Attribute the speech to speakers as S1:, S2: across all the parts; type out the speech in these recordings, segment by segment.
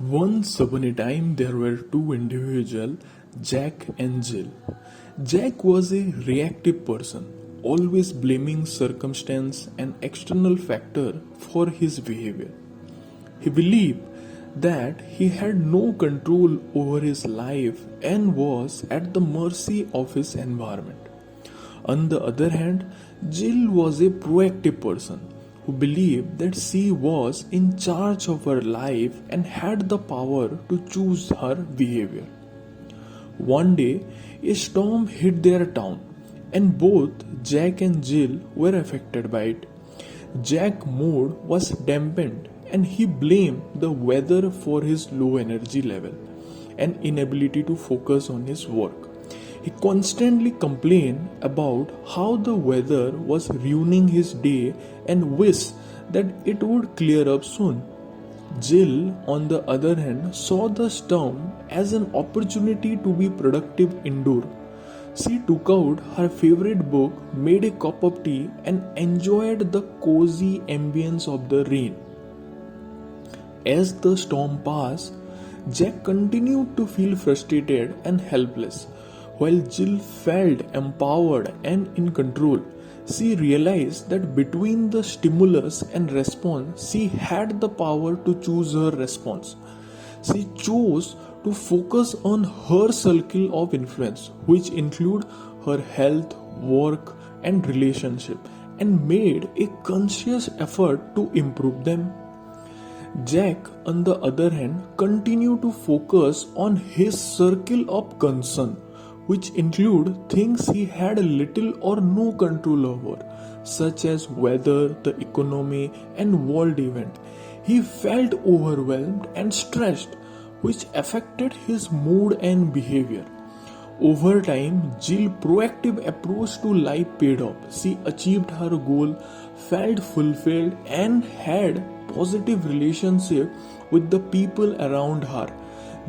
S1: Once upon a time, there were two individuals, Jack and Jill. Jack was a reactive person, always blaming circumstance and external factor for his behavior. He believed that he had no control over his life and was at the mercy of his environment. On the other hand, Jill was a proactive person who believed that she was in charge of her life and had the power to choose her behavior. One day, a storm hit their town, and both Jack and Jill were affected by it. Jack's mood was dampened, and he blamed the weather for his low energy level and inability to focus on his work. He constantly complained about how the weather was ruining his day and wished that it would clear up soon. Jill, on the other hand, saw the storm as an opportunity to be productive indoor. She took out her favorite book, made a cup of tea, and enjoyed the cozy ambience of the rain. As the storm passed, Jack continued to feel frustrated and helpless, while Jill felt empowered and in control. She realized that between the stimulus and response, she had the power to choose her response. She chose to focus on her circle of influence, which include her health, work, and relationship, and made a conscious effort to improve them. Jack, on the other hand, continued to focus on his circle of concern, which include things he had little or no control over, such as weather, the economy, and world event. He felt overwhelmed and stressed, which affected his mood and behavior. Over time, Jill's proactive approach to life paid off. She achieved her goal, felt fulfilled, and had positive relationship with the people around her.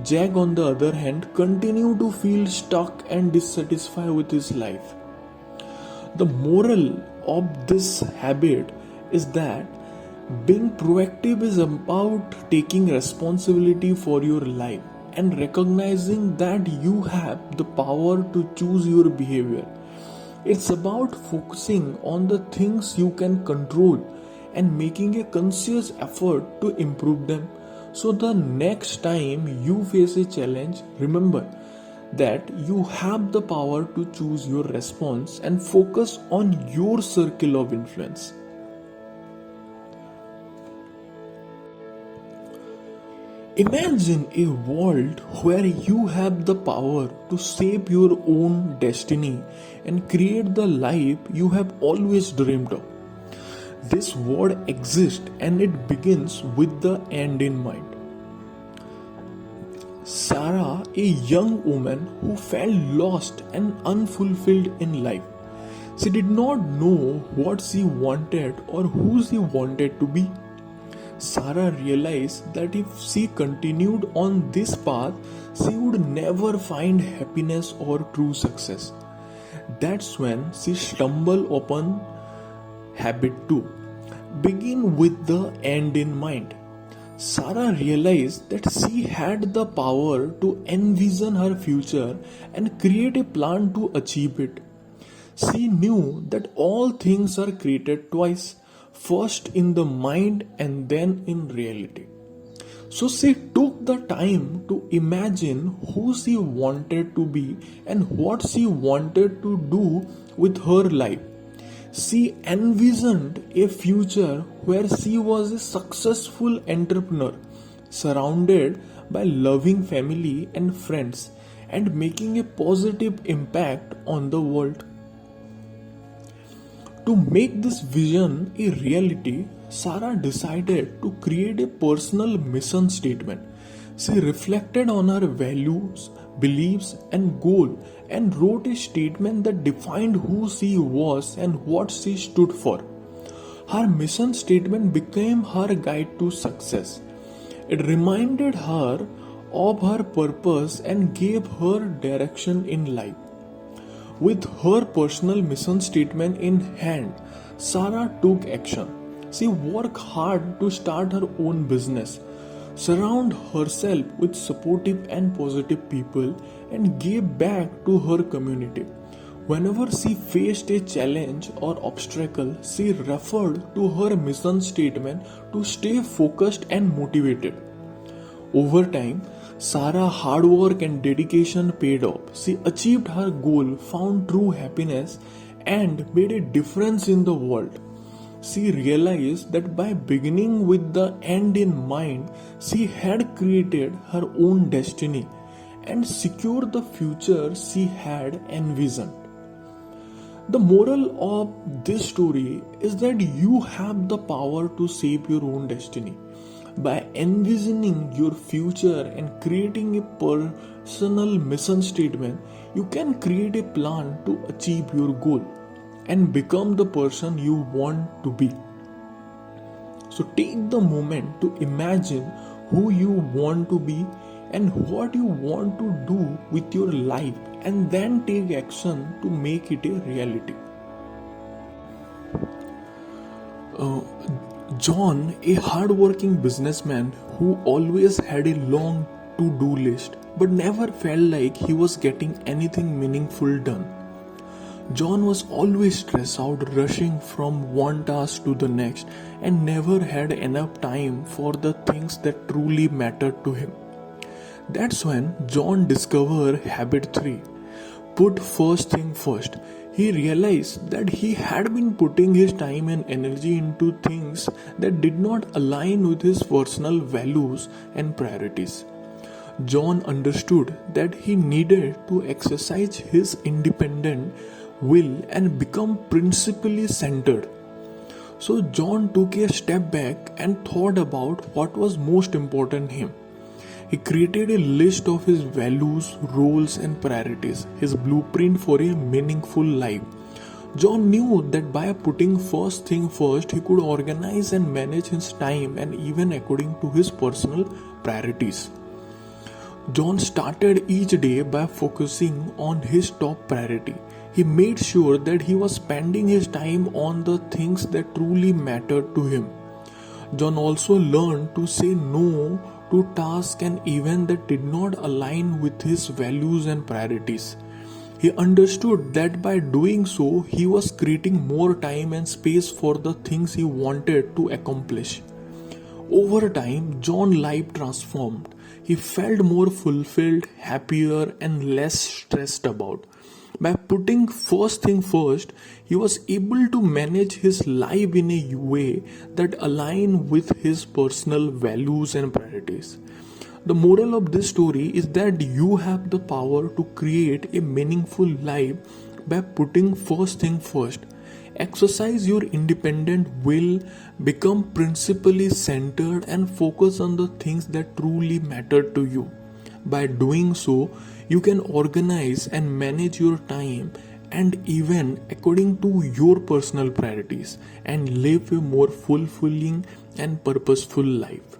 S1: Jack, on the other hand, continued to feel stuck and dissatisfied with his life. The moral of this habit is that being proactive is about taking responsibility for your life and recognizing that you have the power to choose your behavior. It's about focusing on the things you can control and making a conscious effort to improve them. So, the next time you face a challenge, remember that you have the power to choose your response and focus on your circle of influence. Imagine a world where you have the power to shape your own destiny and create the life you have always dreamed of. This world exists and it begins with the end in mind. Sarah, a young woman who felt lost and unfulfilled in life. She did not know what she wanted or who she wanted to be. Sarah realized that if she continued on this path, she would never find happiness or true success. That's when she stumbled upon habit 2. Begin with the end in mind. Sarah realized that she had the power to envision her future and create a plan to achieve it. She knew that all things are created twice, first in the mind and then in reality. So she took the time to imagine who she wanted to be and what she wanted to do with her life. She envisioned a future where she was a successful entrepreneur, surrounded by loving family and friends, and making a positive impact on the world. To make this vision a reality, Sarah decided to create a personal mission statement. She reflected on her values, beliefs, and goals and wrote a statement that defined who she was and what she stood for. Her mission statement became her guide to success. It reminded her of her purpose and gave her direction in life. With her personal mission statement in hand, Sarah took action. She worked hard to start her own business, surround herself with supportive and positive people, and gave back to her community. Whenever she faced a challenge or obstacle, she referred to her mission statement to stay focused and motivated. Over time, Sarah's hard work and dedication paid off. She achieved her goal, found true happiness, and made a difference in the world. She realized that by beginning with the end in mind, she had created her own destiny and secured the future she had envisioned. The moral of this story is that you have the power to shape your own destiny. By envisioning your future and creating a personal mission statement, you can create a plan to achieve your goal and become the person you want to be. So take the moment to imagine who you want to be and what you want to do with your life, and then take action to make it a reality. John, a hardworking businessman who always had a long to-do list but never felt like he was getting anything meaningful done. John was always stressed out, rushing from one task to the next, and never had enough time for the things that truly mattered to him. That's when John discovered habit 3. Put first thing first. He realized that he had been putting his time and energy into things that did not align with his personal values and priorities. John understood that he needed to exercise his independent will and become principally centered. So John took a step back and thought about what was most important to him. He created a list of his values, roles, and priorities, his blueprint for a meaningful life. John knew that by putting first thing first, he could organize and manage his time and even according to his personal priorities. John started each day by focusing on his top priority. He made sure that he was spending his time on the things that truly mattered to him. John also learned to say no to tasks and events that did not align with his values and priorities. He understood that by doing so, he was creating more time and space for the things he wanted to accomplish. Over time, John's life transformed. He felt more fulfilled, happier, and less stressed about. By putting first thing first, he was able to manage his life in a way that aligned with his personal values and priorities. The moral of this story is that you have the power to create a meaningful life by putting first thing first. Exercise your independent will, become principally centered, and focus on the things that truly matter to you. By doing so, you can organize and manage your time and even according to your personal priorities and live a more fulfilling and purposeful life.